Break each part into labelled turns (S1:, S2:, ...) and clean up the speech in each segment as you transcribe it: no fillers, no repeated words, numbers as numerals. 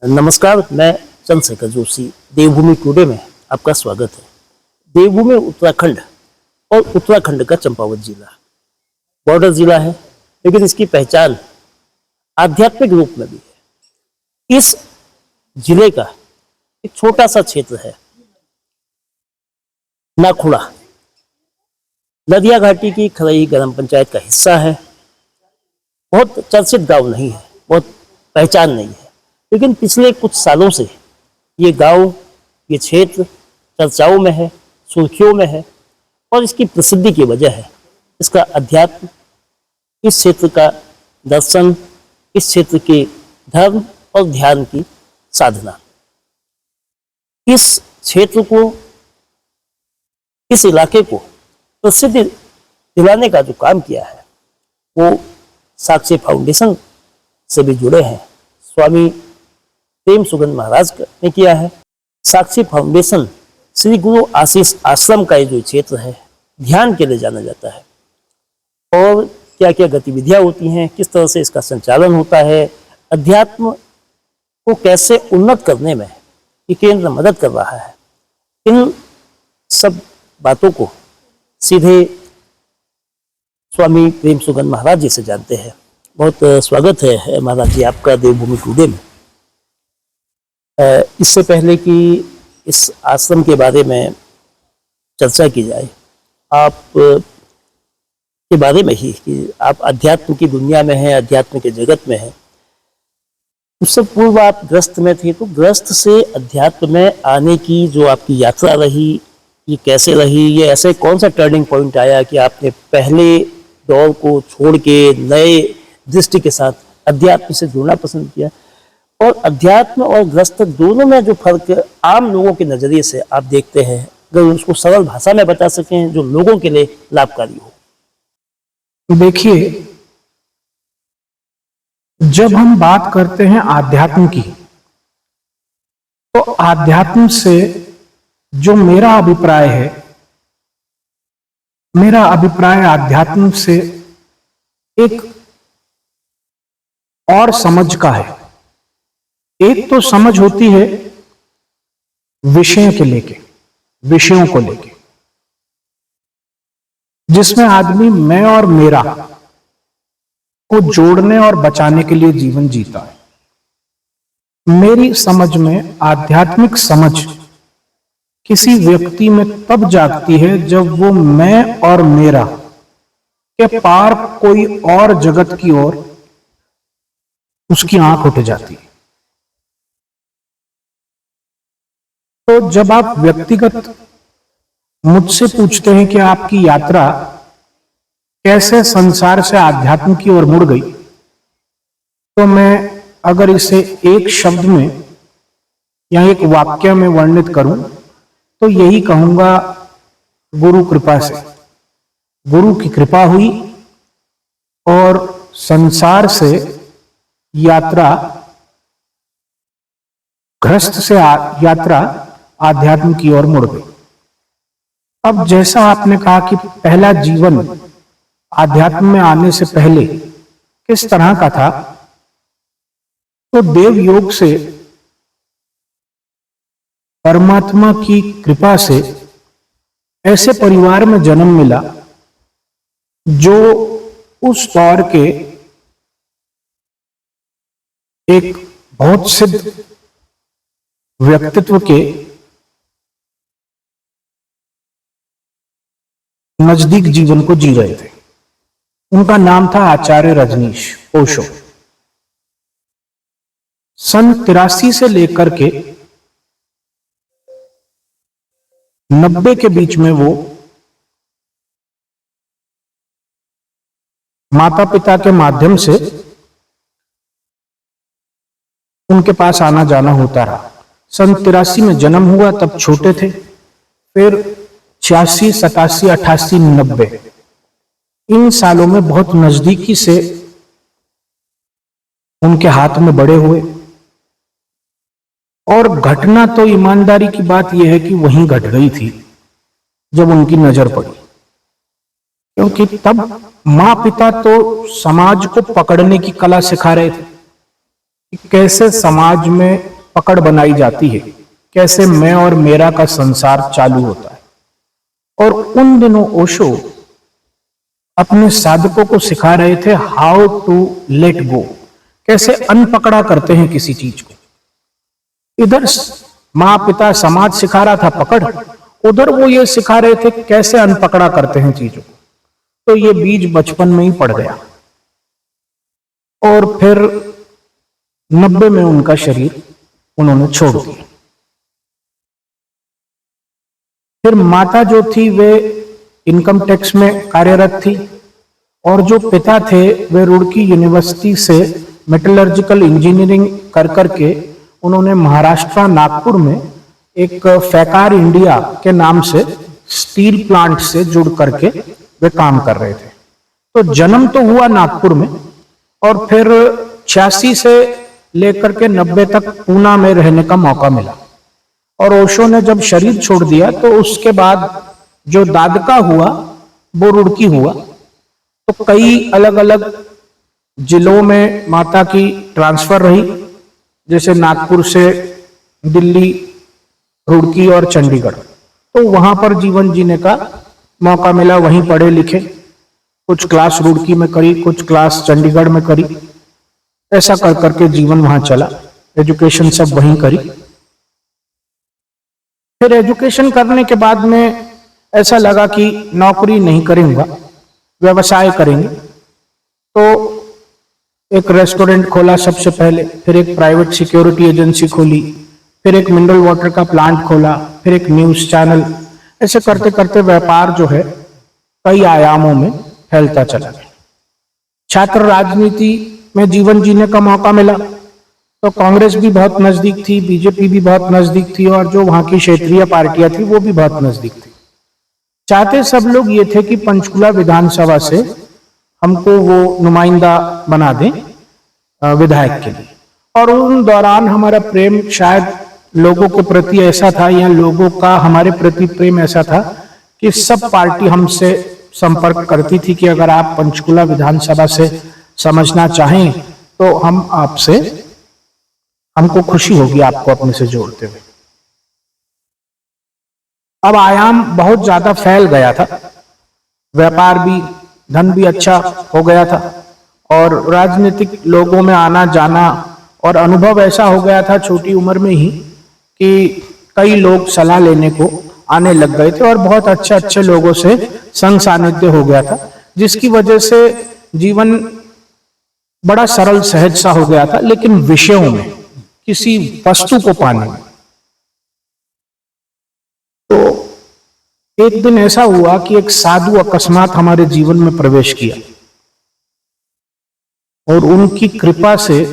S1: नमस्कार, मैं चंद्रशेखर जोशी। देवभूमि टुडे में आपका स्वागत है। देवभूमि उत्तराखंड और उत्तराखंड का चंपावत जिला बॉर्डर जिला है, लेकिन इसकी पहचान आध्यात्मिक रूप में भी है। इस जिले का एक छोटा सा क्षेत्र है नाखुड़ा, नदिया घाटी की खरई ग्राम पंचायत का हिस्सा है। बहुत चर्चित गांव नहीं है, बहुत पहचान नहीं है, लेकिन पिछले कुछ सालों से ये गांव, ये क्षेत्र चर्चाओं में है, सुर्खियों में है। और इसकी प्रसिद्धि की वजह है इसका अध्यात्म, इस क्षेत्र का दर्शन, इस क्षेत्र के धर्म और ध्यान की साधना। इस क्षेत्र को, इस इलाके को प्रसिद्धि दिलाने का जो काम किया है वो साक्षी फाउंडेशन से भी जुड़े हैं। स्वामी प्रेम सुगंध महाराज ने किया है। साक्षी फाउंडेशन श्री गुरु आशीष आश्रम का ये जो क्षेत्र है, ध्यान के लिए जाना जाता है। और क्या क्या गतिविधियां होती हैं, किस तरह से इसका संचालन होता है, अध्यात्म को कैसे उन्नत करने में ये केंद्र मदद कर रहा है, इन सब बातों को सीधे स्वामी प्रेम सुगंध महाराज जी से जानते हैं। बहुत स्वागत है महाराज जी आपका देवभूमि टुडे में। इससे पहले कि इस आश्रम के बारे में चर्चा की जाए, आप के बारे में ही कि आप अध्यात्म की दुनिया में हैं, अध्यात्म के जगत में हैं। उससे पूर्व आप ग्रस्त में थे, तो ग्रस्त से अध्यात्म में आने की जो आपकी यात्रा रही, ये कैसे रही? ये ऐसे कौन सा टर्निंग पॉइंट आया कि आपने पहले दौर को छोड़ के नए दृष्टि के साथ अध्यात्म से जुड़ना पसंद किया? और अध्यात्म और ग्रस्त दोनों में जो फर्क आम लोगों के नजरिए से आप देखते हैं, अगर उसको सरल भाषा में बता सकें जो लोगों के लिए लाभकारी हो।
S2: देखिए, जब हम बात करते हैं आध्यात्म की, तो आध्यात्म से जो मेरा अभिप्राय है, मेरा अभिप्राय आध्यात्म से एक और समझ का है। एक तो समझ होती है विषयों को लेके, जिसमें आदमी मैं और मेरा को जोड़ने और बचाने के लिए जीवन जीता है। मेरी समझ में आध्यात्मिक समझ किसी व्यक्ति में तब जागती है जब वो मैं और मेरा के पार कोई और जगत की ओर उसकी आंख उठ जाती है। तो जब आप व्यक्तिगत मुझसे पूछते हैं कि आपकी यात्रा कैसे संसार से आध्यात्म की ओर मुड़ गई, तो मैं अगर इसे एक शब्द में या एक वाक्य में वर्णित करूं तो यही कहूंगा, गुरु कृपा से। गुरु की कृपा हुई और संसार से यात्रा, ग्रस्त से यात्रा आध्यात्म की ओर मुड़ गई। अब जैसा आपने कहा कि पहला जीवन आध्यात्म में आने से पहले किस तरह का था, तो देव योग से, परमात्मा की कृपा से ऐसे परिवार में जन्म मिला जो उस दौर के एक बहुत सिद्ध व्यक्तित्व के नजदीक जीवन को जी रहे थे। उनका नाम था आचार्य रजनीश ओशो। सन 83 से लेकर के 90 के बीच में वो माता पिता के माध्यम से उनके पास आना जाना होता रहा। सन 83 में जन्म हुआ, तब छोटे थे। फिर 86, 87, 88, 90 इन सालों में बहुत नजदीकी से उनके हाथ में बड़े हुए। और घटना तो ईमानदारी की बात यह है कि वहीं घट गई थी जब उनकी नजर पड़ी, क्योंकि तब माँ पिता तो समाज को पकड़ने की कला सिखा रहे थे कि कैसे समाज में पकड़ बनाई जाती है, कैसे मैं और मेरा का संसार चालू होता है। और उन दिनों ओशो अपने साधकों को सिखा रहे थे हाउ टू लेट गो, कैसे अनपकड़ा करते हैं किसी चीज को। इधर माँ पिता समाज सिखा रहा था पकड़, उधर वो ये सिखा रहे थे कैसे अनपकड़ा करते हैं चीजों को। तो ये बीज बचपन में ही पड़ गया और फिर 90 में उनका शरीर उन्होंने छोड़ दिया। फिर माता जो थी वे इनकम टैक्स में कार्यरत थी और जो पिता थे वे रुड़की यूनिवर्सिटी से मेटलर्जिकल इंजीनियरिंग कर करके उन्होंने महाराष्ट्र नागपुर में एक फैकार इंडिया के नाम से स्टील प्लांट से जुड़ करके वे काम कर रहे थे। तो जन्म तो हुआ नागपुर में और फिर 86 से लेकर के 90 तक पूना में रहने का मौका मिला। और ओशो ने जब शरीर छोड़ दिया तो उसके बाद जो दादका हुआ वो रुड़की हुआ। तो कई अलग अलग जिलों में माता की ट्रांसफर रही, जैसे नागपुर से दिल्ली, रुड़की और चंडीगढ़। तो वहां पर जीवन जीने का मौका मिला, वहीं पढ़े लिखे, कुछ क्लास रुड़की में करी, कुछ क्लास चंडीगढ़ में करी, ऐसा कर करके जीवन वहां चला। एजुकेशन सब वहीं करी। फिर एजुकेशन करने के बाद में ऐसा लगा कि नौकरी नहीं करूंगा, व्यवसाय करेंगे। तो एक रेस्टोरेंट खोला सबसे पहले, फिर एक प्राइवेट सिक्योरिटी एजेंसी खोली, फिर एक मिनरल वाटर का प्लांट खोला, फिर एक न्यूज चैनल। ऐसे करते करते व्यापार जो है कई आयामों में फैलता चला गया। छात्र राजनीति में जीवन जीने का मौका मिला तो कांग्रेस भी बहुत नजदीक थी, बीजेपी भी बहुत नजदीक थी और जो वहां की क्षेत्रीय पार्टियां थी वो भी बहुत नजदीक थी। चाहते सब लोग ये थे कि पंचकुला विधानसभा से हमको वो नुमाइंदा बना दें विधायक के लिए। और उन दौरान हमारा प्रेम शायद लोगों के प्रति ऐसा था या लोगों का हमारे प्रति प्रेम ऐसा था कि सब पार्टी हमसे संपर्क करती थी कि अगर आप पंचकुला विधानसभा से समझना चाहें तो हम आपसे, हमको खुशी होगी आपको अपने से जोड़ते हुए। अब आयाम बहुत ज्यादा फैल गया था, व्यापार भी, धन भी अच्छा हो गया था और राजनीतिक लोगों में आना जाना और अनुभव ऐसा हो गया था छोटी उम्र में ही कि कई लोग सलाह लेने को आने लग गए थे और बहुत अच्छे अच्छे लोगों से संग सानिध्य हो गया था, जिसकी वजह से जीवन बड़ा सरल सहज सा हो गया था। लेकिन विषयों में, किसी वस्तु को पाने में, तो एक दिन ऐसा हुआ कि एक साधु अकस्मात हमारे जीवन में प्रवेश किया और उनकी कृपा से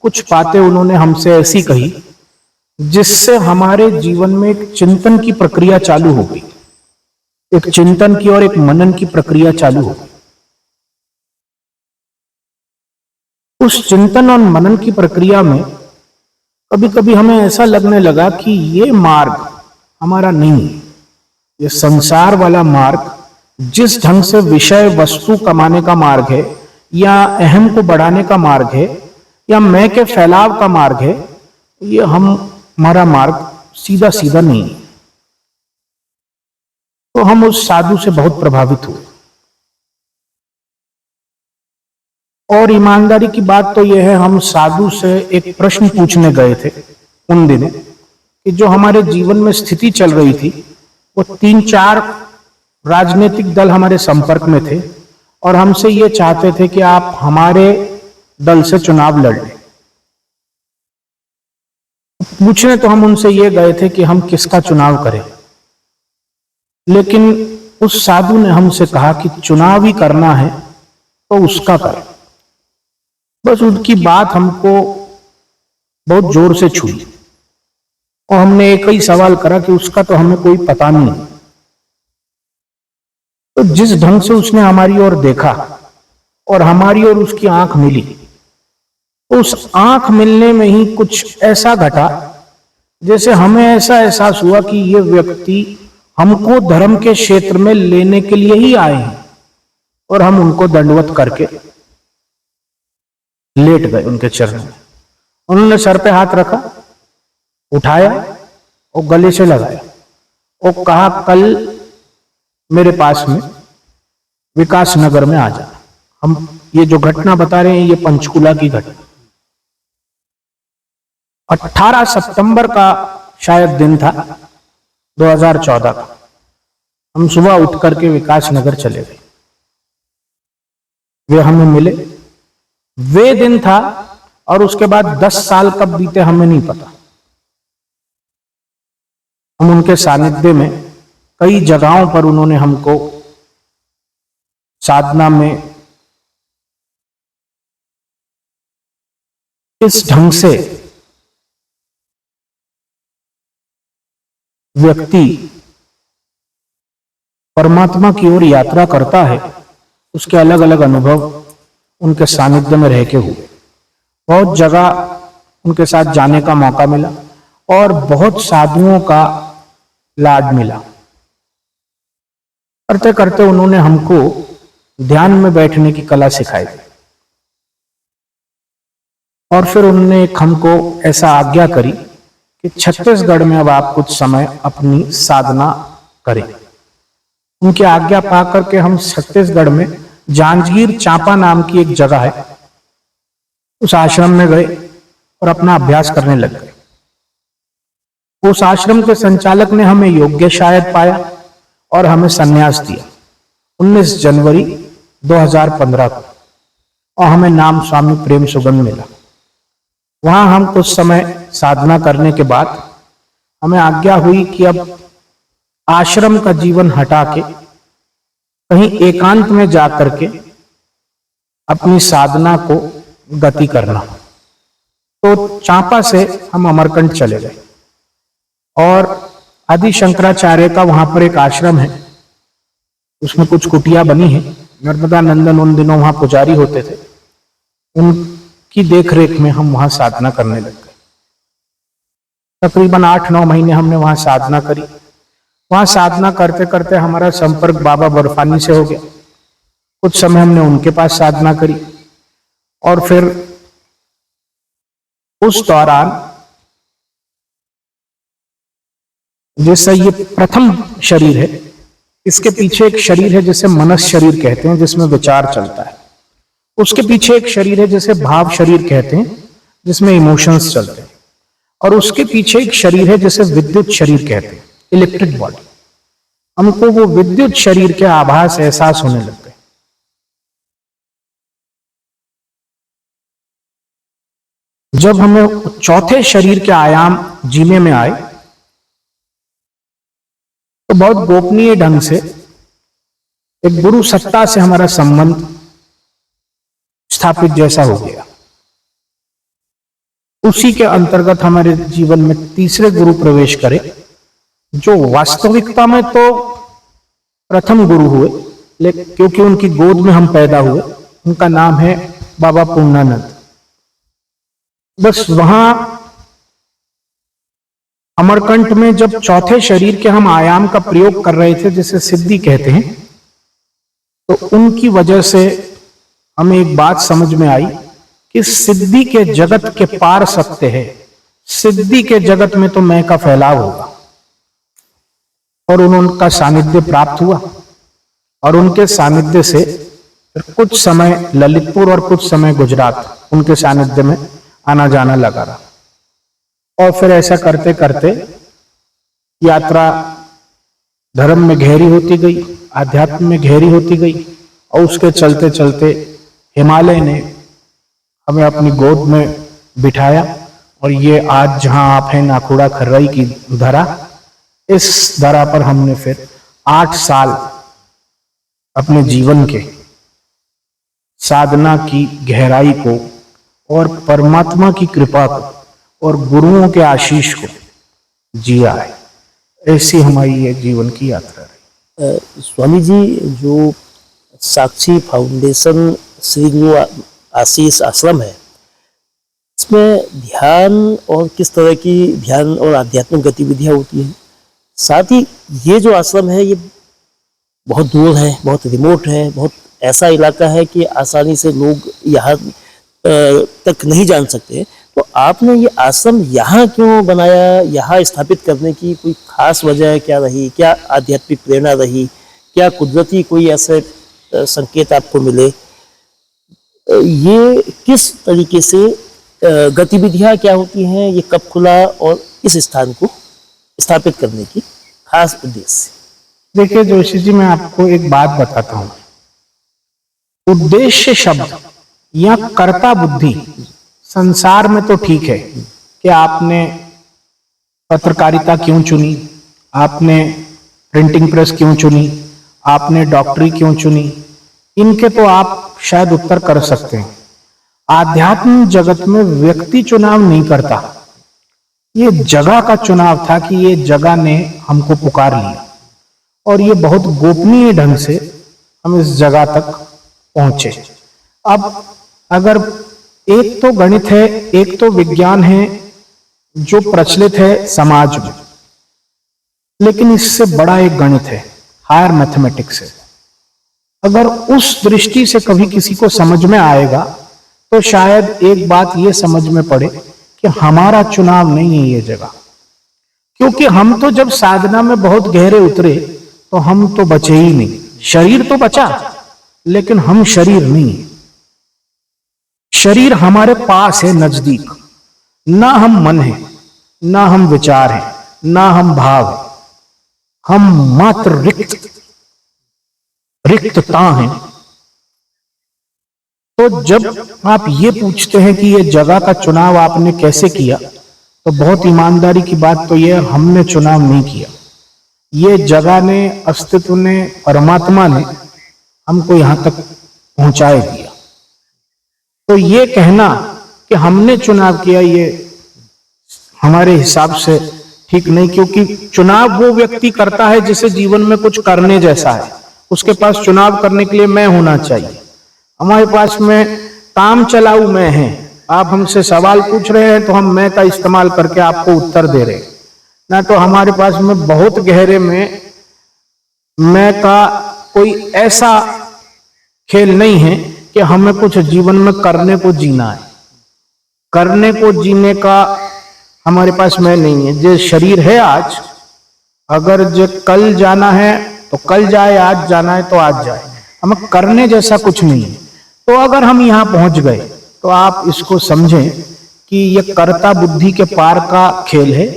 S2: कुछ बातें उन्होंने हमसे ऐसी कही जिससे हमारे जीवन में एक चिंतन की प्रक्रिया चालू हो गई, एक चिंतन की और एक मनन की प्रक्रिया चालू हो गई। उस चिंतन और मनन की प्रक्रिया में कभी कभी हमें ऐसा लगने लगा कि ये मार्ग हमारा नहीं है। ये संसार वाला मार्ग, जिस ढंग से विषय वस्तु कमाने का मार्ग है या अहम को बढ़ाने का मार्ग है या मैं के फैलाव का मार्ग है, ये हमारा मार्ग सीधा सीधा नहीं है। तो हम उस साधु से बहुत प्रभावित हुए। और ईमानदारी की बात तो यह है, हम साधु से एक प्रश्न पूछने गए थे उन दिनों कि जो हमारे जीवन में स्थिति चल रही थी, वो 3-4 राजनीतिक दल हमारे संपर्क में थे और हमसे ये चाहते थे कि आप हमारे दल से चुनाव लड़ लें। पूछने तो हम उनसे ये गए थे कि हम किसका चुनाव करें, लेकिन उस साधु ने हमसे कहा कि चुनाव ही करना है तो उसका करें। बस उनकी बात हमको बहुत जोर से छुई और हमने एक ही सवाल करा कि उसका तो हमें कोई पता नहीं। तो जिस ढंग से उसने हमारी ओर देखा और हमारी ओर उसकी आंख मिली, उस आंख मिलने में ही कुछ ऐसा घटा जैसे हमें ऐसा एहसास हुआ कि ये व्यक्ति हमको धर्म के क्षेत्र में लेने के लिए ही आए हैं। और हम उनको दंडवत करके लेट गए उनके चरणों में। उन्होंने सर पे हाथ रखा उठाया और गले से लगाया और कहा, कल मेरे पास में विकास नगर में आ जाना। हम ये जो घटना बता रहे हैं ये पंचकुला की घटना, 18 सितंबर का शायद दिन था 2014 का। हम सुबह उठ करके विकास नगर चले गए, वे हमें मिले। वे दिन था और उसके बाद 10 साल कब बीते हमें नहीं पता। हम उनके सानिध्य में कई जगहों पर उन्होंने हमको साधना में इस ढंग से व्यक्ति परमात्मा की ओर यात्रा करता है, उसके अलग अलग अनुभव उनके सानिध्य में रह के हुए। बहुत जगह उनके साथ जाने का मौका मिला और बहुत साधुओं का लाड मिला। करते करते उन्होंने हमको ध्यान में बैठने की कला सिखाई और फिर उन्होंने हमको ऐसा आज्ञा करी कि छत्तीसगढ़ में अब आप कुछ समय अपनी साधना करें। उनकी आज्ञा पा करके हम छत्तीसगढ़ में जांजगीर चांपा नाम की एक जगह है, उस आश्रम में गए और अपना अभ्यास करने लग गए। उस आश्रम के संचालक ने हमें योग्य शायद पाया और हमें संन्यास दिया 19 जनवरी 2015 को, और हमें नाम स्वामी प्रेम सुगंध मिला। वहां हम कुछ समय साधना करने के बाद हमें आज्ञा हुई कि अब आश्रम का जीवन हटा के कहीं एकांत में जाकर के अपनी साधना को गति करना। तो चांपा से हम अमरकंट चले गए और आदि शंकराचार्य का वहां पर एक आश्रम है, उसमें कुछ कुटिया बनी है। नर्मदा नंदन उन दिनों वहां पुजारी होते थे, उनकी देखरेख में हम वहां साधना करने लग गए। तकरीबन 8-9 महीने हमने वहां साधना करी। वहां साधना करते करते हमारा संपर्क बाबा बर्फानी से हो गया। कुछ समय हमने उनके पास साधना करी और फिर उस दौरान जैसा ये प्रथम शरीर है, इसके पीछे एक शरीर है जिसे मनस शरीर कहते हैं, जिसमें विचार चलता है। उसके पीछे एक शरीर है जिसे भाव शरीर कहते हैं, जिसमें इमोशंस चलते हैं। और उसके पीछे एक शरीर है जिसे विद्युत शरीर कहते हैं, इलेक्ट्रिक बॉडी। हमको वो विद्युत शरीर के आभास एहसास होने लग गए। जब हमें चौथे शरीर के आयाम जीने में आए तो बहुत गोपनीय ढंग से एक गुरु सत्ता से हमारा संबंध स्थापित जैसा हो गया। उसी के अंतर्गत हमारे जीवन में तीसरे गुरु प्रवेश करे, जो वास्तविकता में तो प्रथम गुरु हुए, लेकिन क्योंकि उनकी गोद में हम पैदा हुए। उनका नाम है बाबा पूर्णानंद। बस वहां अमरकंट में जब चौथे शरीर के हम आयाम का प्रयोग कर रहे थे, जिसे सिद्धि कहते हैं, तो उनकी वजह से हमें एक बात समझ में आई कि सिद्धि के जगत के पार सत्य है। सिद्धि के जगत में तो मैं का फैलाव होगा। और उनका सानिध्य प्राप्त हुआ और उनके सानिध्य से कुछ समय ललितपुर और कुछ समय गुजरात उनके सानिध्य में आना जाना लगा रहा। और फिर ऐसा करते करते यात्रा धर्म में गहरी होती गई, आध्यात्म में गहरी होती गई, और उसके चलते चलते हिमालय ने हमें अपनी गोद में बिठाया। और ये आज जहां आप हैं, नाखुड़ा खर्रई की धरा, इस धरा पर हमने फिर 8 साल अपने जीवन के साधना की गहराई को और परमात्मा की कृपा को और गुरुओं के आशीष को जिया है। ऐसी हमारी ये जीवन की यात्रा है।
S1: स्वामी जी, जो साक्षी फाउंडेशन श्री गुरु आशीष आश्रम है, इसमें ध्यान और किस तरह की ध्यान और आध्यात्मिक गतिविधियां होती हैं, साथ ही ये जो आश्रम है ये बहुत दूर है, बहुत रिमोट है, बहुत ऐसा इलाका है कि आसानी से लोग यहाँ तक नहीं जान सकते। तो तो आपने ये आश्रम यहाँ क्यों बनाया, यहाँ स्थापित करने की कोई खास वजह क्या रही, क्या आध्यात्मिक प्रेरणा रही, क्या कुदरती कोई ऐसे संकेत आपको मिले? ये किस तरीके से गतिविधियां क्या होती हैं, ये कब खुला और इस स्थान को स्थापित करने की खास उद्देश्य?
S2: देखिए जोशी जी, मैं आपको एक बात बताता हूं। उद्देश्य शब्द या कर्ता बुद्धि संसार में तो ठीक है कि आपने पत्रकारिता क्यों चुनी, आपने प्रिंटिंग प्रेस क्यों चुनी, आपने डॉक्टरी क्यों चुनी, इनके तो आप शायद उत्तर कर सकते हैं। आध्यात्म जगत में व्यक्ति चुनाव नहीं करता, ये जगह का चुनाव था कि ये जगह ने हमको पुकार लिया और ये बहुत गोपनीय ढंग से हम इस जगह तक पहुंचे। अब अगर एक तो गणित है, एक तो विज्ञान है जो प्रचलित है समाज में, लेकिन इससे बड़ा एक गणित है, हायर मैथमेटिक्स है। अगर उस दृष्टि से कभी किसी को समझ में आएगा तो शायद एक बात ये समझ में पड़े कि हमारा चुनाव नहीं है ये जगह। क्योंकि हम तो जब साधना में बहुत गहरे उतरे तो हम तो बचे ही नहीं, शरीर तो बचा लेकिन हम शरीर नहीं। शरीर हमारे पास है, नजदीक। ना हम मन है, ना हम विचार है, ना हम भाव है, हम मात्र रिक्तता हैं। तो जब आप ये पूछते हैं कि ये जगह का चुनाव आपने कैसे किया, तो बहुत ईमानदारी की बात तो ये, हमने चुनाव नहीं किया। ये जगह ने, अस्तित्व ने, परमात्मा ने हमको यहां तक पहुंचाए दिया। तो ये कहना कि हमने चुनाव किया, ये हमारे हिसाब से ठीक नहीं। क्योंकि चुनाव वो व्यक्ति करता है जिसे जीवन में कुछ करने जैसा है, उसके पास चुनाव करने के लिए मैं होना चाहिए। हमारे पास में काम चलाऊ मैं है, आप हमसे सवाल पूछ रहे हैं तो हम मैं का इस्तेमाल करके आपको उत्तर दे रहे हैं, ना तो हमारे पास में बहुत गहरे में मैं का कोई ऐसा खेल नहीं है कि हमें कुछ जीवन में करने को जीना है। करने को जीने का हमारे पास में नहीं है। जो शरीर है आज, अगर जो कल जाना है तो कल जाए, आज जाना है तो आज जाए, हमें करने जैसा कुछ नहीं है। तो अगर हम यहाँ पहुंच गए तो आप इसको समझें कि ये कर्ता बुद्धि के पार का खेल है।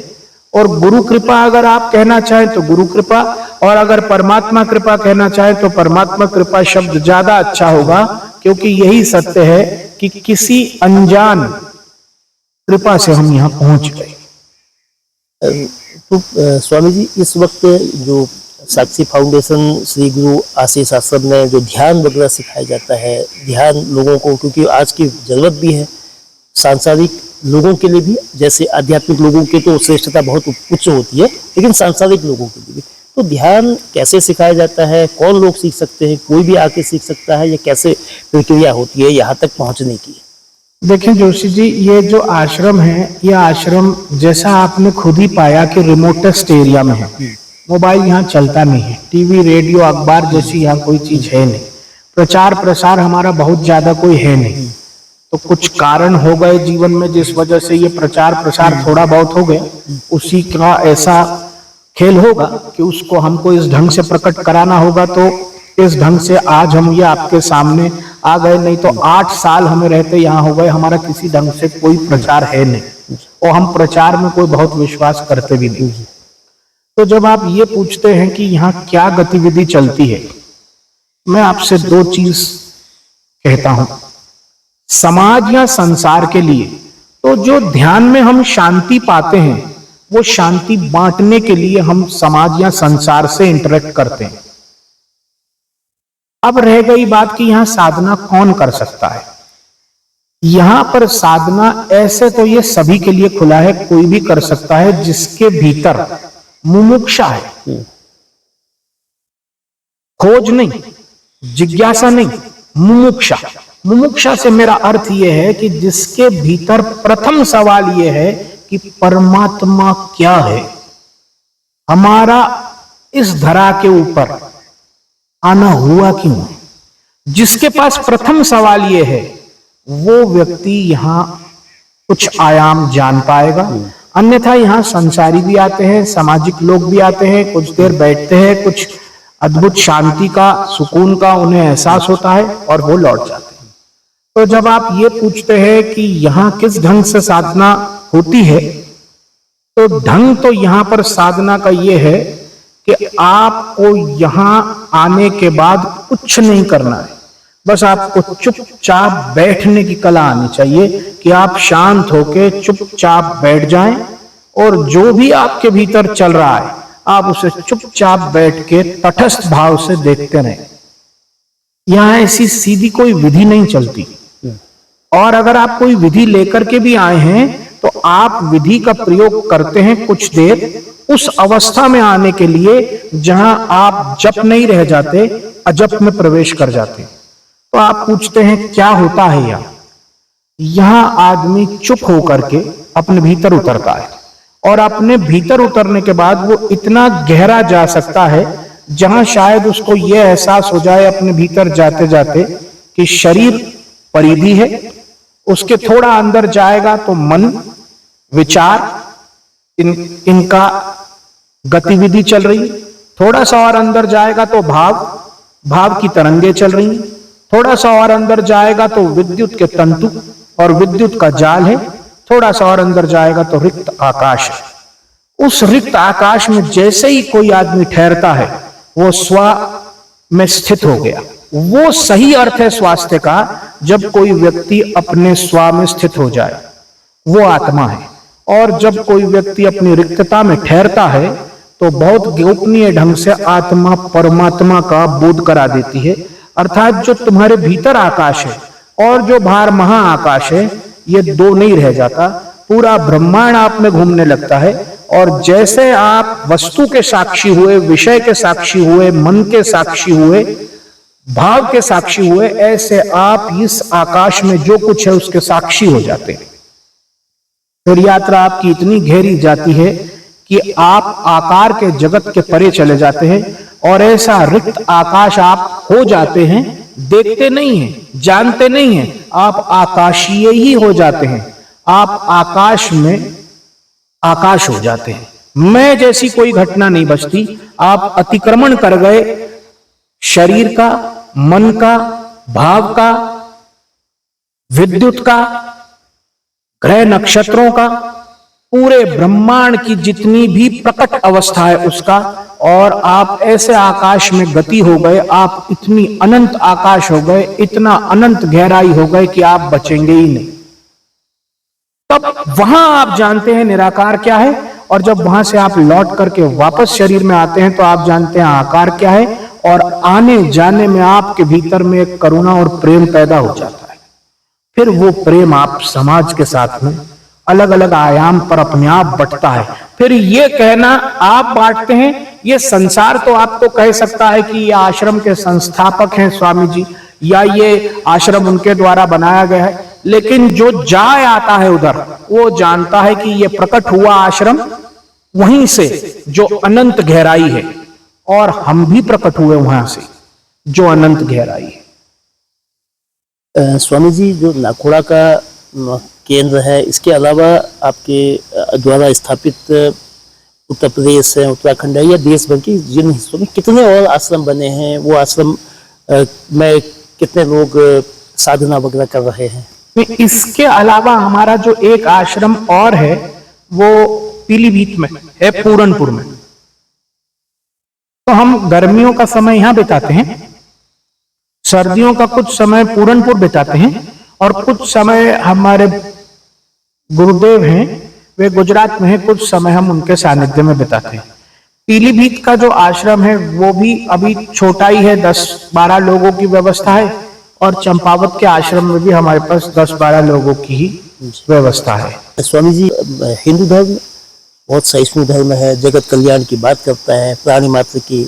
S2: और गुरु कृपा अगर आप कहना चाहें तो गुरु कृपा, और अगर परमात्मा कृपा कहना चाहें तो परमात्मा कृपा शब्द ज्यादा अच्छा होगा, क्योंकि यही सत्य है कि किसी अनजान कृपा से हम यहाँ पहुंच गए।
S1: तो स्वामी जी, इस वक्त जो साक्षी फाउंडेशन, श्री गुरु आशीष आश्रम में जो ध्यान वगैरह सिखाया जाता है, ध्यान लोगों को, क्योंकि आज की जरूरत भी है सांसारिक लोगों के लिए भी, जैसे आध्यात्मिक लोगों के तो श्रेष्ठता बहुत उच्च होती है, लेकिन सांसारिक लोगों के लिए भी, तो ध्यान कैसे सिखाया जाता है, कौन लोग सीख सकते हैं, कोई भी आके सीख सकता है, या कैसे प्रक्रिया होती है यहाँ तक पहुँचने की?
S2: देखिए जोशी जी, ये जो आश्रम है, ये आश्रम जैसा आपने खुद ही पाया कि रिमोटेस्ट एरिया में है, मोबाइल यहाँ चलता नहीं है, टीवी रेडियो अखबार जैसी यहाँ कोई चीज है नहीं, प्रचार प्रसार हमारा बहुत ज्यादा कोई है नहीं। तो कुछ कारण हो गए जीवन में जिस वजह से ये प्रचार प्रसार थोड़ा बहुत हो गया, उसी का ऐसा खेल होगा कि उसको हमको इस ढंग से प्रकट कराना होगा। तो इस ढंग से आज हम ये आपके सामने आ गए, नहीं तो 8 साल हमें रहते यहाँ हो गए, हमारा किसी ढंग से कोई प्रचार है नहीं, और हम प्रचार में कोई बहुत विश्वास करते भी नहीं। तो जब आप ये पूछते हैं कि यहाँ क्या गतिविधि चलती है, मैं आपसे 2 चीज कहता हूं। समाज या संसार के लिए तो जो ध्यान में हम शांति पाते हैं, वो शांति बांटने के लिए हम समाज या संसार से इंटरेक्ट करते हैं। अब रह गई बात कि यहां साधना कौन कर सकता है। यहां पर साधना ऐसे तो ये सभी के लिए खुला है, कोई भी कर सकता है जिसके भीतर मुमुक्षा है, खोज नहीं, जिज्ञासा नहीं, मुमुक्षा। मुमुक्षा से मेरा अर्थ यह है कि जिसके भीतर प्रथम सवाल यह है कि परमात्मा क्या है, हमारा इस धरा के ऊपर आना हुआ क्यों है। जिसके पास प्रथम सवाल यह है, वो व्यक्ति यहां कुछ आयाम जान पाएगा। अन्यथा यहाँ संसारी भी आते हैं, सामाजिक लोग भी आते हैं, कुछ देर बैठते हैं, कुछ अद्भुत शांति का, सुकून का उन्हें एहसास होता है और वो लौट जाते हैं। तो जब आप ये पूछते हैं कि यहाँ किस ढंग से साधना होती है, तो ढंग तो यहाँ पर साधना का ये है कि आपको यहाँ आने के बाद कुछ नहीं करना है, बस आपको चुपचाप बैठने की कला आनी चाहिए कि आप शांत होके चुपचाप बैठ जाएं और जो भी आपके भीतर चल रहा है आप उसे चुपचाप बैठ के तटस्थ भाव से देखते रहें। यहाँ ऐसी सीधी कोई विधि नहीं चलती, और अगर आप कोई विधि लेकर के भी आए हैं तो आप विधि का प्रयोग करते हैं कुछ देर उस अवस्था में आने के लिए जहां आप जप नहीं रह जाते, अजप में प्रवेश कर जाते। तो आप पूछते हैं क्या होता है यहाँ आदमी चुप होकर के अपने भीतर उतरता है, और अपने भीतर उतरने के बाद वो इतना गहरा जा सकता है जहां शायद उसको ये एहसास हो जाए अपने भीतर जाते जाते कि शरीर परिधि है, उसके थोड़ा अंदर जाएगा तो मन, विचार, इनका गतिविधि चल रही, थोड़ा सा और अंदर जाएगा तो भाव की तरंगे चल रही, थोड़ा सा और अंदर जाएगा तो विद्युत के तंतु और विद्युत का जाल है, थोड़ा सा और अंदर जाएगा तो रिक्त आकाश है। उस रिक्त आकाश में जैसे ही कोई आदमी ठहरता है वो स्व में स्थित हो गया। वो सही अर्थ है स्वास्थ्य का, जब कोई व्यक्ति अपने स्व में स्थित हो जाए वो आत्मा है। और जब कोई व्यक्ति अपनी रिक्तता में ठहरता है तो बहुत गोपनीय ढंग से आत्मा परमात्मा का बोध करा देती है, अर्थात जो तुम्हारे भीतर आकाश है और जो बाहर महाआकाश है ये दो नहीं रह जाता, पूरा ब्रह्मांड आप में घूमने लगता है। और जैसे आप वस्तु के साक्षी हुए, विषय के साक्षी हुए, मन के साक्षी हुए, भाव के साक्षी हुए, ऐसे आप इस आकाश में जो कुछ है उसके साक्षी हो जाते हैं। फिर यात्रा आपकी इतनी गहरी जाती है कि आप आकार के जगत के परे चले जाते हैं और ऐसा रिक्त आकाश आप हो जाते हैं, देखते नहीं हैं, जानते नहीं हैं, आप आकाशीय ही हो जाते हैं। आप आकाश में आकाश हो जाते हैं, मैं जैसी कोई घटना नहीं बचती। आप अतिक्रमण कर गए शरीर का, मन का, भाव का, विद्युत का, ग्रह नक्षत्रों का, पूरे ब्रह्मांड की जितनी भी प्रकट अवस्था है उसका, और आप ऐसे आकाश में गति हो गए, आप इतनी अनंत आकाश हो गए, इतना अनंत गहराई हो गए कि आप बचेंगे ही नहीं। तब वहां आप जानते हैं निराकार क्या है, और जब वहां से आप लौट करके वापस शरीर में आते हैं तो आप जानते हैं आकार क्या है, और आने जाने में आपके भीतर में एक करुणा और प्रेम पैदा हो जाता है। फिर वो प्रेम आप समाज के साथ में अलग अलग आयाम पर अपने आप बंटता है। फिर ये कहना आप बांटते हैं, ये संसार तो आपको कह सकता है कि ये आश्रम के संस्थापक हैं स्वामी जी, या ये आश्रम उनके द्वारा बनाया गया है, लेकिन जो जाए आता है उधर वो जानता है कि ये प्रकट हुआ आश्रम वहीं से जो अनंत गहराई है, और हम भी प्रकट हुए वहां से जो अनंत गहराई है।
S1: स्वामी जी, जो नाखोड़ा का केंद्र है, इसके अलावा आपके द्वारा स्थापित उत्तर प्रदेश है, उत्तराखंड है, या देश भर के जिन हिस्सों में कितने और आश्रम बने हैं, वो आश्रम में कितने लोग साधना वगैरह कर रहे हैं?
S2: इसके अलावा हमारा जो एक आश्रम और है वो पीलीभीत में है, पूरनपुर में। तो हम गर्मियों का समय यहाँ बिताते हैं, सर्दियों का कुछ समय पूरनपुर बिताते हैं, और कुछ समय हमारे गुरुदेव हैं वे गुजरात में हैं, कुछ समय हम उनके सानिध्य में बिताते हैं। पीलीभीत का जो आश्रम है वो भी अभी छोटा ही है, 10-12 लोगों की व्यवस्था है, और चंपावत के आश्रम में भी हमारे पास 10-12 लोगों की ही व्यवस्था है।
S1: स्वामी जी, हिंदू धर्म बहुत सहिष्णु धर्म है, जगत कल्याण की बात करता है, प्राणी मात्र की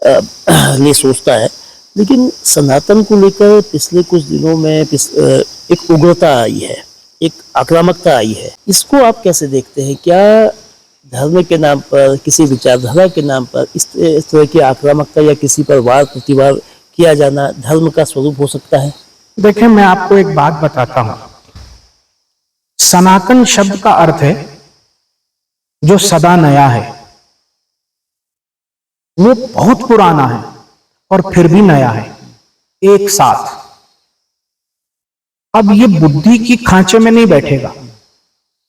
S1: लिए सोचता है, लेकिन सनातन को लेकर पिछले कुछ दिनों में एक उग्रता आई है, एक आक्रामकता आई है। इसको आप कैसे देखते हैं? क्या धर्म के नाम पर, किसी विचारधारा के नाम पर इस तरह की आक्रामकता या किसी पर वार प्रतिवार किया जाना धर्म का स्वरूप हो सकता है?
S2: देखें, मैं आपको एक बात बताता हूं। सनातन शब्द का अर्थ है जो सदा नया है। वो बहुत पुराना है और फिर भी नया है एक साथ। अब ये बुद्धि की खांचे में नहीं बैठेगा।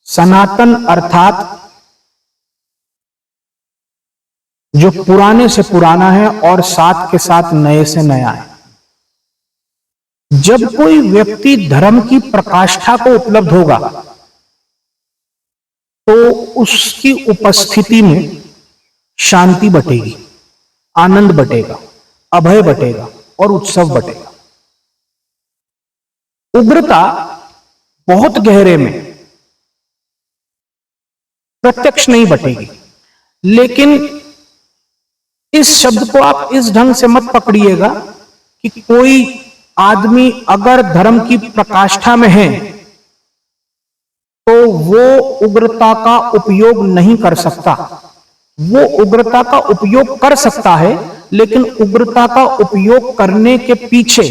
S2: सनातन अर्थात जो पुराने से पुराना है और साथ के साथ नए से नया है। जब कोई व्यक्ति धर्म की प्रकाष्ठा को उपलब्ध होगा तो उसकी उपस्थिति में शांति बटेगी, आनंद बटेगा, अभय बटेगा और उत्सव बटेगा। उग्रता बहुत गहरे में प्रत्यक्ष नहीं बटेगी, लेकिन इस शब्द को आप इस ढंग से मत पकड़िएगा कि कोई आदमी अगर धर्म की प्रकाष्ठा में है तो वो उग्रता का उपयोग नहीं कर सकता। वो उग्रता का उपयोग कर सकता है, लेकिन उग्रता का उपयोग करने के पीछे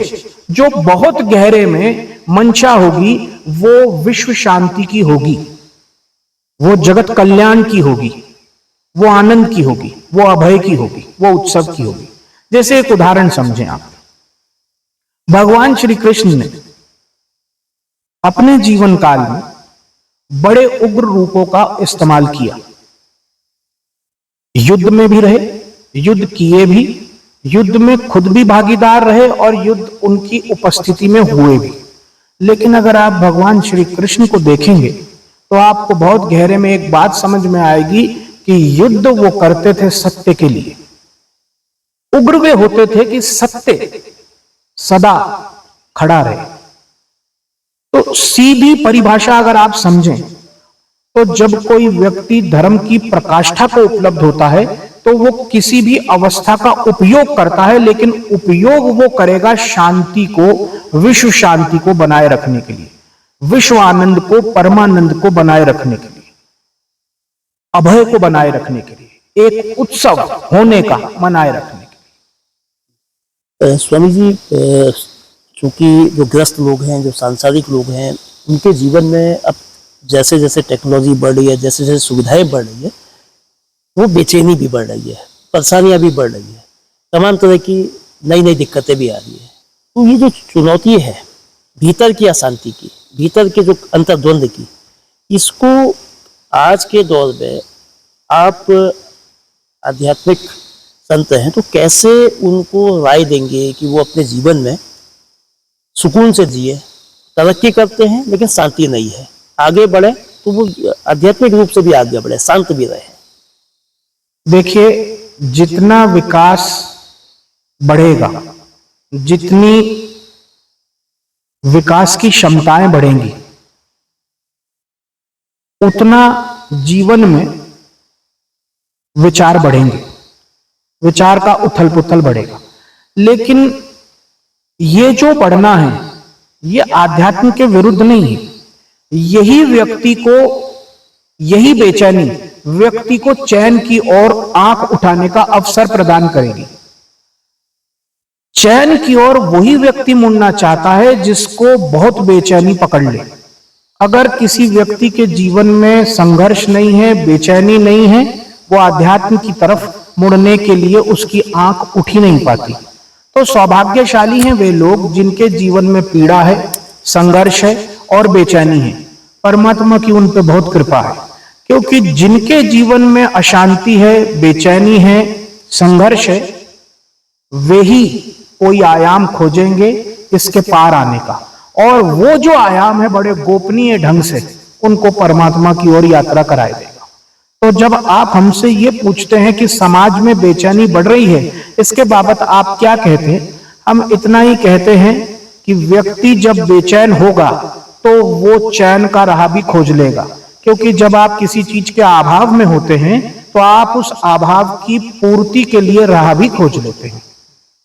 S2: जो बहुत गहरे में मंशा होगी वो विश्व शांति की होगी, वो जगत कल्याण की होगी, वो आनंद की होगी, वो अभय की होगी, वो उत्सव की होगी। जैसे एक उदाहरण समझें आप। भगवान श्री कृष्ण ने अपने जीवन काल में बड़े उग्र रूपों का इस्तेमाल किया। युद्ध में भी रहे, युद्ध किए भी, युद्ध में खुद भी भागीदार रहे और युद्ध उनकी उपस्थिति में हुए भी। लेकिन अगर आप भगवान श्री कृष्ण को देखेंगे तो आपको बहुत गहरे में एक बात समझ में आएगी कि युद्ध वो करते थे सत्य के लिए। उग्र वे होते थे कि सत्य सदा खड़ा रहे। तो सीधी परिभाषा अगर आप समझें तो जब कोई व्यक्ति धर्म की प्रकाष्ठा को उपलब्ध होता है तो वो किसी भी अवस्था का उपयोग करता है, लेकिन उपयोग वो करेगा शांति को, विश्व शांति को बनाए रखने के लिए, विश्व आनंद को, परमानंद को बनाए रखने के लिए, अभय को बनाए रखने के लिए, एक उत्सव होने का मनाए रखने के लिए।
S1: स्वामी जी, चूंकि जो ग्रस्त लोग हैं, जो सांसारिक लोग हैं, उनके जीवन में अब जैसे जैसे टेक्नोलॉजी बढ़ रही है, जैसे जैसे सुविधाएं बढ़ रही है, वो बेचैनी भी बढ़ रही है, परेशानियां भी बढ़ रही है, तमाम तरह की नई नई दिक्कतें भी आ रही है। तो ये जो चुनौती है भीतर की अशांति की, भीतर के जो अंतर्द्वंद की, इसको आज के दौर में आप आध्यात्मिक संत हैं तो कैसे उनको राय देंगे कि वो अपने जीवन में सुकून से जिए? तरक्की करते हैं लेकिन शांति नहीं है, आगे बढ़े तो वो आध्यात्मिक रूप से भी आगे बढ़े, शांत भी रहे।
S2: देखिए, जितना विकास बढ़ेगा, जितनी विकास की क्षमताएं बढ़ेंगी, उतना जीवन में विचार बढ़ेंगे, विचार का उथल पुथल बढ़ेगा। लेकिन ये जो बढ़ना है ये आध्यात्म के विरुद्ध नहीं है। यही व्यक्ति को, यही बेचैनी व्यक्ति को चैन की ओर आंख उठाने का अवसर प्रदान करेगी। चैन की ओर वही व्यक्ति मुड़ना चाहता है जिसको बहुत बेचैनी पकड़ ले। अगर किसी व्यक्ति के जीवन में संघर्ष नहीं है, बेचैनी नहीं है, वो आध्यात्म की तरफ मुड़ने के लिए उसकी आंख उठ ही नहीं पाती। तो सौभाग्यशाली हैं वे लोग जिनके जीवन में पीड़ा है, संघर्ष है और बेचैनी है। परमात्मा की उन पे बहुत कृपा है, क्योंकि जिनके जीवन में अशांति है, बेचैनी है, संघर्ष है, वे ही कोई आयाम खोजेंगे इसके पार आने का, और वो जो आयाम है बड़े गोपनीय ढंग से उनको परमात्मा की ओर यात्रा कराए देगा। तो जब आप हमसे ये पूछते हैं कि समाज में बेचैनी बढ़ रही है, इसके बाबत आप क्या कहते हैं? हम इतना ही कहते हैं कि व्यक्ति जब बेचैन होगा तो वो चैन का राह भी खोज लेगा, क्योंकि जब आप किसी चीज के अभाव में होते हैं तो आप उस अभाव की पूर्ति के लिए राह भी खोज लेते हैं।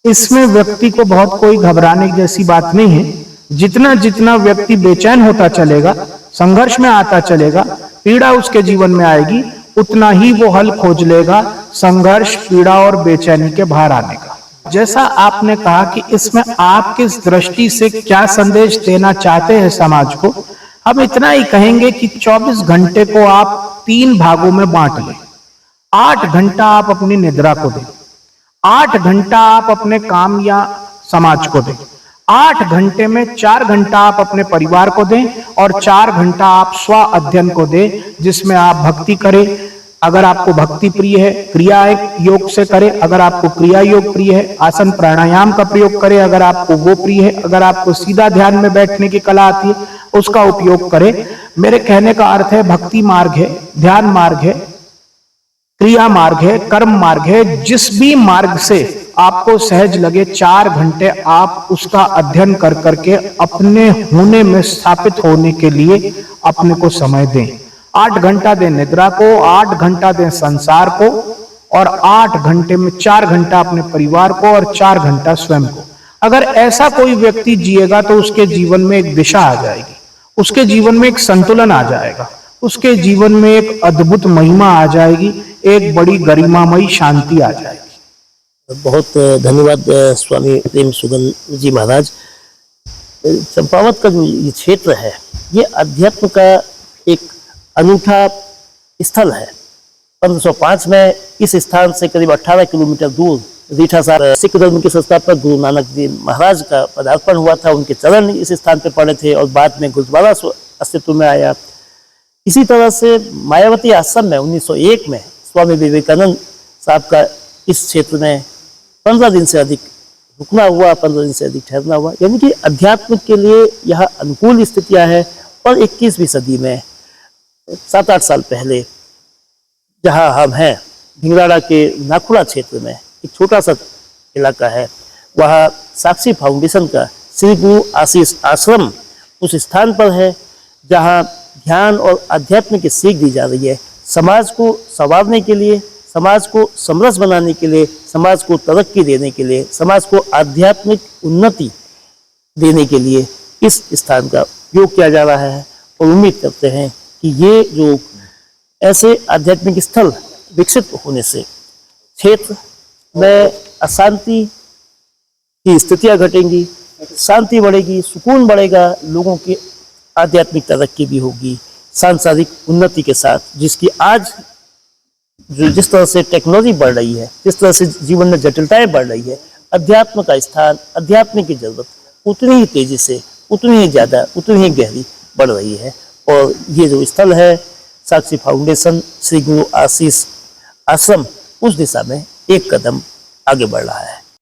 S2: इसमें व्यक्ति को बहुत कोई घबराने जैसी बात नहीं है। जितना जितना व्यक्ति बेचैन होता चलेगा, संघर्ष में आता चलेगा, पीड़ा उसके जीवन में आएगी, उतना ही वो हल खोज लेगा संघर्ष, पीड़ा और बेचैनी के बाहर आने का। जैसा आपने कहा कि इसमें आप किस दृष्टि से क्या संदेश देना चाहते हैं समाज को, हम इतना ही कहेंगे कि 24 घंटे को आप 3 भागों में बांट लें। 8 घंटा आप अपनी निद्रा को दें, 8 घंटा आप अपने काम या समाज को दें, 8 घंटे में 4 घंटा आप अपने परिवार को दें और 4 घंटा आप स्व अध्ययन को दें, जिसमें आप भक्ति करें। अगर आपको भक्ति प्रिय है, क्रिया योग से करें। अगर आपको क्रिया योग प्रिय है, आसन प्राणायाम का प्रयोग करें। अगर आपको वो प्रिय है, अगर आपको सीधा ध्यान में बैठने की कला आती है, उसका उपयोग करें। मेरे कहने का अर्थ है, भक्ति मार्ग है, ध्यान मार्ग है, क्रिया मार्ग है, कर्म मार्ग है, जिस भी मार्ग से आपको सहज लगे 4 घंटे आप उसका अध्ययन कर करके अपने होने में स्थापित होने के लिए अपने को समय दें। 8 घंटा दें निद्रा को, 8 घंटा दें संसार को और 8 घंटे में 4 घंटा अपने परिवार को और 4 घंटा स्वयं को। अगर ऐसा कोई व्यक्ति जिएगा तो उसके जीवन में एक दिशा आ जाएगी, उसके जीवन में एक संतुलन आ जाएगा, उसके जीवन में एक अद्भुत महिमा आ जाएगी, एक बड़ी गरिमामयी शांति आ जाएगी।
S1: बहुत धन्यवाद स्वामी प्रेम सुगंध जी महाराज। चंपावत का जो ये क्षेत्र है, ये अध्यात्म का एक अनूठा स्थल है। 1505 में इस स्थान से करीब 18 किलोमीटर दूर रीठा साहब सिख धर्म के संस्थापक गुरु नानक देव महाराज का पदार्पण हुआ था। उनके चरण इस स्थान पर पड़े थे और बाद में गुरुद्वारा अस्तित्व में आया। इसी तरह से मायावती आश्रम में 1901 में स्वामी विवेकानंद साहब का इस क्षेत्र में 15 दिन से अधिक रुकना हुआ, 15 दिन से अधिक ठहरना हुआ। यानी कि अध्यात्म के लिए यह अनुकूल स्थितियां हैं। और 21वीं सदी में 7-8 साल पहले जहां हम हैं, भिंगराड़ा के नाखुड़ा क्षेत्र में एक छोटा सा इलाका है, वहाँ साक्षी फाउंडेशन का श्री गुरु आशीष आश्रम उस स्थान पर है जहाँ ध्यान और अध्यात्म की सीख दी जा रही है। समाज को संवारने के लिए, समाज को समरस बनाने के लिए, समाज को तरक्की देने के लिए, समाज को आध्यात्मिक उन्नति देने के लिए इस स्थान का उपयोग किया जा रहा है। और उम्मीद करते हैं कि ये जो ऐसे आध्यात्मिक स्थल विकसित होने से क्षेत्र में अशांति की स्थितियां घटेंगी, शांति बढ़ेगी, सुकून बढ़ेगा, लोगों की आध्यात्मिक तरक्की भी होगी सांसारिक उन्नति के साथ, जिसकी आज जो जिस तरह से टेक्नोलॉजी बढ़ रही है, जिस तरह से जीवन में जटिलताएं बढ़ रही है, अध्यात्म का स्थान, अध्यात्म की जरूरत उतनी ही तेजी से, उतनी ही ज़्यादा, उतनी ही गहरी बढ़ रही है। और ये जो स्थल है साक्षी फाउंडेशन श्री गुरु आशीष आश्रम, उस दिशा में एक कदम आगे बढ़ रहा है।